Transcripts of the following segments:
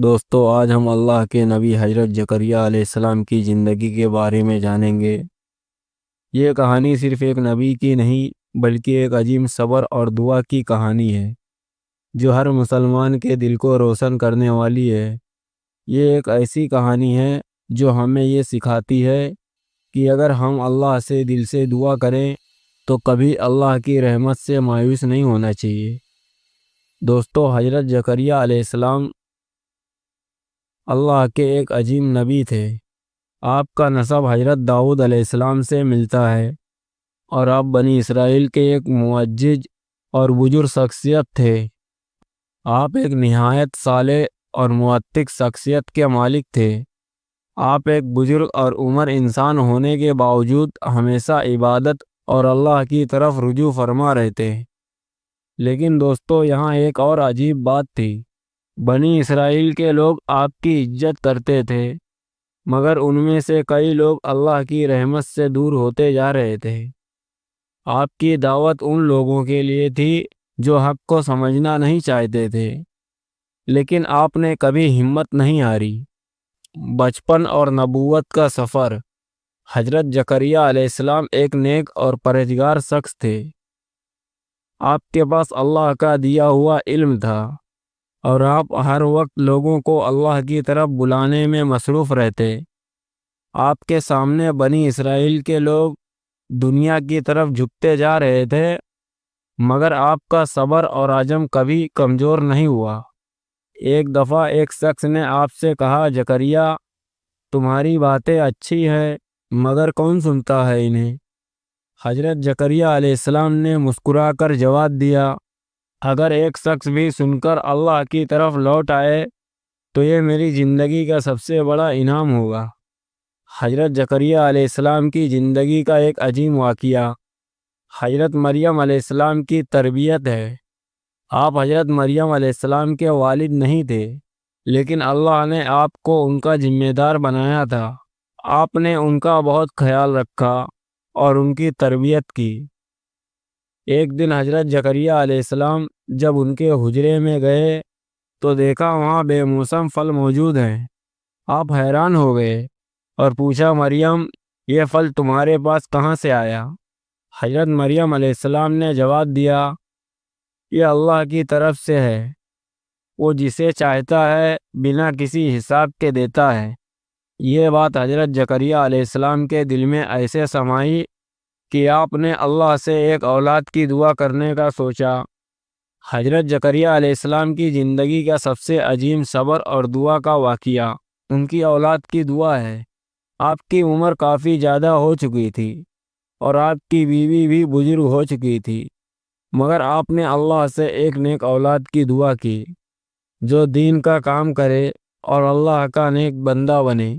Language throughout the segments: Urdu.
دوستو آج ہم اللہ کے نبی حضرت زکریا علیہ السلام کی زندگی کے بارے میں جانیں گے۔ یہ کہانی صرف ایک نبی کی نہیں بلکہ ایک عظیم صبر اور دعا کی کہانی ہے جو ہر مسلمان کے دل کو روشن کرنے والی ہے۔ یہ ایک ایسی کہانی ہے جو ہمیں یہ سکھاتی ہے کہ اگر ہم اللہ سے دل سے دعا کریں تو کبھی اللہ کی رحمت سے مایوس نہیں ہونا چاہیے۔ دوستو حضرت زکریا علیہ السلام اللہ کے ایک عظیم نبی تھے۔ آپ کا نسب حضرت داؤد علیہ السلام سے ملتا ہے اور آپ بنی اسرائیل کے ایک معزز اور بزرگ شخصیت تھے۔ آپ ایک نہایت صالح اور متقی شخصیت کے مالک تھے۔ آپ ایک بزرگ اور عمر انسان ہونے کے باوجود ہمیشہ عبادت اور اللہ کی طرف رجوع فرما رہتے۔ لیکن دوستو یہاں ایک اور عجیب بات تھی۔ بنی اسرائیل کے لوگ آپ کی عزت کرتے تھے مگر ان میں سے کئی لوگ اللہ کی رحمت سے دور ہوتے جا رہے تھے۔ آپ کی دعوت ان لوگوں کے لیے تھی جو حق کو سمجھنا نہیں چاہتے تھے، لیکن آپ نے کبھی ہمت نہیں ہاری۔ بچپن اور نبوت کا سفر۔ حضرت زکریا علیہ السلام ایک نیک اور پرہیزگار شخص تھے۔ آپ کے پاس اللہ کا دیا ہوا علم تھا اور آپ ہر وقت لوگوں کو اللہ کی طرف بلانے میں مصروف رہتے۔ آپ کے سامنے بنی اسرائیل کے لوگ دنیا کی طرف جھکتے جا رہے تھے مگر آپ کا صبر اور عزم کبھی کمزور نہیں ہوا۔ ایک دفعہ ایک شخص نے آپ سے کہا، زکریا تمہاری باتیں اچھی ہیں مگر کون سنتا ہے انہیں؟ حضرت زکریا علیہ السلام نے مسکرا کر جواب دیا، اگر ایک شخص بھی سن کر اللہ کی طرف لوٹ آئے تو یہ میری زندگی کا سب سے بڑا انعام ہوگا۔ حضرت زکریا علیہ السلام کی زندگی کا ایک عظیم واقعہ حضرت مریم علیہ السلام کی تربیت ہے۔ آپ حضرت مریم علیہ السلام کے والد نہیں تھے لیکن اللہ نے آپ کو ان کا ذمہ دار بنایا تھا۔ آپ نے ان کا بہت خیال رکھا اور ان کی تربیت کی۔ ایک دن حضرت زکریا علیہ السلام جب ان کے حجرے میں گئے تو دیکھا وہاں بے موسم پھل موجود ہیں۔ آپ حیران ہو گئے اور پوچھا، مریم یہ پھل تمہارے پاس کہاں سے آیا؟ حضرت مریم علیہ السلام نے جواب دیا، یہ اللہ کی طرف سے ہے، وہ جسے چاہتا ہے بنا کسی حساب کے دیتا ہے۔ یہ بات حضرت زکریا علیہ السلام کے دل میں ایسے سمائی کہ آپ نے اللہ سے ایک اولاد کی دعا کرنے کا سوچا۔ حضرت زکریا علیہ السلام کی زندگی کا سب سے عظیم صبر اور دعا کا واقعہ ان کی اولاد کی دعا ہے۔ آپ کی عمر کافی زیادہ ہو چکی تھی اور آپ کی بیوی بھی بزرگ ہو چکی تھی مگر آپ نے اللہ سے ایک نیک اولاد کی دعا کی جو دین کا کام کرے اور اللہ کا نیک بندہ بنے۔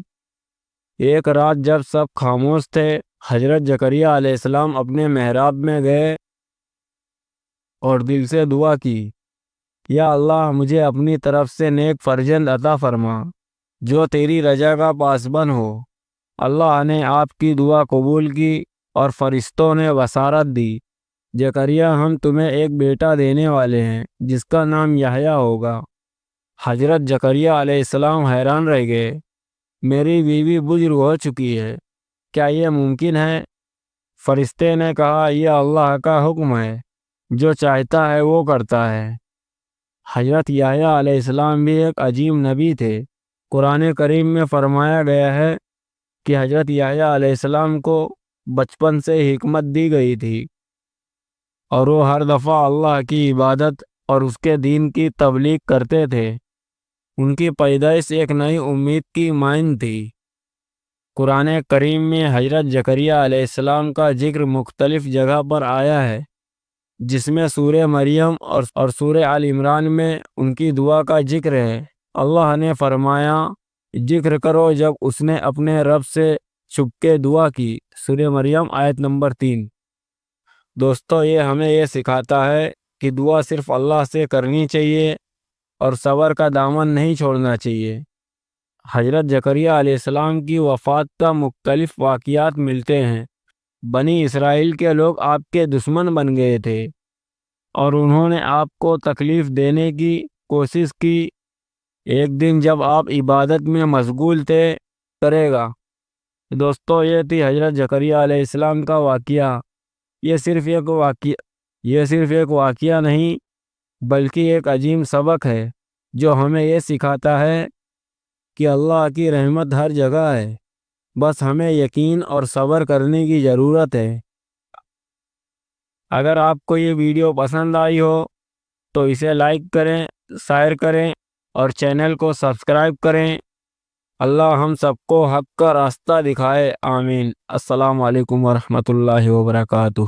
ایک رات جب سب خاموش تھے، حضرت زکریا علیہ السلام اپنے محراب میں گئے اور دل سے دعا کی، یا اللہ مجھے اپنی طرف سے نیک فرزند عطا فرما جو تیری رضا کا پاسبان ہو۔ اللہ نے آپ کی دعا قبول کی اور فرشتوں نے بشارت دی، زکریا ہم تمہیں ایک بیٹا دینے والے ہیں جس کا نام یحییٰ ہوگا۔ حضرت زکریا علیہ السلام حیران رہ گئے، میری بیوی بزرگ ہو چکی ہے، کیا یہ ممکن ہے؟ فرشتے نے کہا، یہ اللہ کا حکم ہے، جو چاہتا ہے وہ کرتا ہے۔ حضرت یحییٰ علیہ السلام بھی ایک عظیم نبی تھے۔ قرآن کریم میں فرمایا گیا ہے کہ حضرت یحییٰ علیہ السلام کو بچپن سے حکمت دی گئی تھی اور وہ ہر دفعہ اللہ کی عبادت اور اس کے دین کی تبلیغ کرتے تھے۔ ان کی پیدائش ایک نئی امید کی مانند تھی۔ قرآن کریم میں حضرت زکریا علیہ السلام کا ذکر مختلف جگہ پر آیا ہے، جس میں سورہ مریم اور سورہ آل عمران میں ان کی دعا کا ذکر ہے۔ اللہ نے فرمایا، ذکر کرو جب اس نے اپنے رب سے چھپ کے دعا کی، سورہ مریم آیت نمبر 3۔ دوستو یہ ہمیں یہ سکھاتا ہے کہ دعا صرف اللہ سے کرنی چاہیے اور صبر کا دامن نہیں چھوڑنا چاہیے۔ حضرت زکریا علیہ السلام کی وفات کا مختلف واقعات ملتے ہیں۔ بنی اسرائیل کے لوگ آپ کے دشمن بن گئے تھے اور انہوں نے آپ کو تکلیف دینے کی کوشش کی۔ ایک دن جب آپ عبادت میں مشغول تھے کرے گا۔ دوستو، یہ تھی حضرت زکریہ علیہ السلام کا واقعہ۔ یہ صرف ایک واقعہ نہیں بلکہ ایک عظیم سبق ہے جو ہمیں یہ سکھاتا ہے کہ اللہ کی رحمت ہر جگہ ہے، بس ہمیں یقین اور صبر کرنے کی ضرورت ہے۔ اگر آپ کو یہ ویڈیو پسند آئی ہو تو اسے لائک کریں، شیئر کریں اور چینل کو سبسکرائب کریں۔ اللہ ہم سب کو حق کا راستہ دکھائے، آمین۔ السلام علیکم ورحمۃ اللہ وبرکاتہ۔